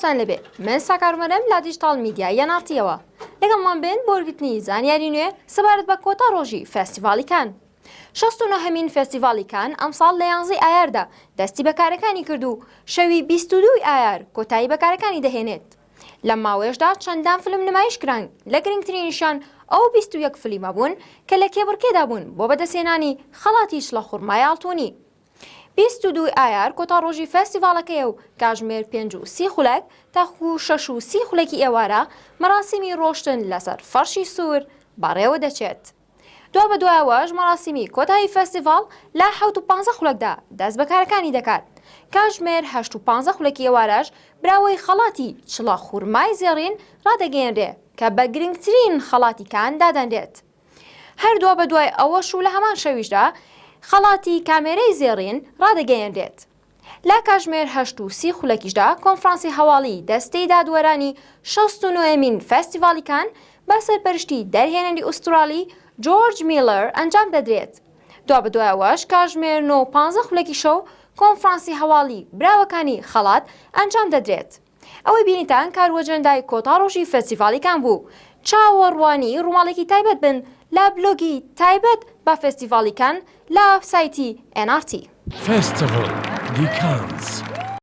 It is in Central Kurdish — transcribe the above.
باشتان لەبێ من ساکارمەرم لە دیجیتال میدیا یەنارتیەوە لەگەڵمان بن بۆ وەرگرتنی زانیاری نوێ سەبارەت بە کۆتا ڕۆژی فێستیڤاڵی کان 69هەمین فێستیڤاڵی کان ئەمساڵ لە 11 ئایاردا دەستی بەکارەکانی کرد و شەوی 22 ئایار کۆتایی بەکارەکانی دەهێنێت لە ماوەیەشدا چەندان فیلم نمایش کران لە گرنگترینیشان ئەو 21 فیلمە بوون کە لە کێبڕکێدا بوون بۆ بەدەستهێنانی خەڵاتی شلە خوڕمای ئاڵتوونی 22 ئایار کۆتا ڕۆژی فێستیڤاڵەکەیە و کاژمێر 5 خولەک تاخو 6 خولەکی ئێوارە مەراسیمی ڕۆشتن لەسەر فەرشی سوور بەڕێوە دەچێت. دوا بە دوایەوەش مەراسیمی کۆتایی فێستیڤاڵ لە 15 خولەکدا دەست بەکارەکانی دەکات. کاژمێر 15 خولەکی ئێوارەش براوەی خەڵاتی چڵە خوورمای زێڕین ڕادەگەێنرێ کە بە گرنگترین خەڵاتی کان دادەنرێت. هەردووە بە دوای ئەوەش و لە هەمان شەویشدا خەڵاتی کامێرەی زێڕین ڕادەگەیەنرێت. لا کاژمێر 30 خولەکیشدا کۆنفرانسی هەواڵی دەستەی دادوەرانی 69مین فێستیڤاڵی کان بە سەرپەرشتی دەرهێنەری ئوسترالی جۆرج میلەر ئەنجام دەدرێت. دوا بە دوایەوەش کاژمێر 9 خولەکی شەو کۆنفرانسی هەواڵی براوەکانی خەڵات ئەنجام دەدرێت. ئەوەی بینیتان کاروەجەندای کۆتا ڕۆژی فێستیڤاڵی کان بوو. چاوەڕوانی ڕووماڵێکی تایبەت بن لە بلۆگی تایبەت بە فێستیڤاڵی کان لە سایتی NRT. Festival de Cannes.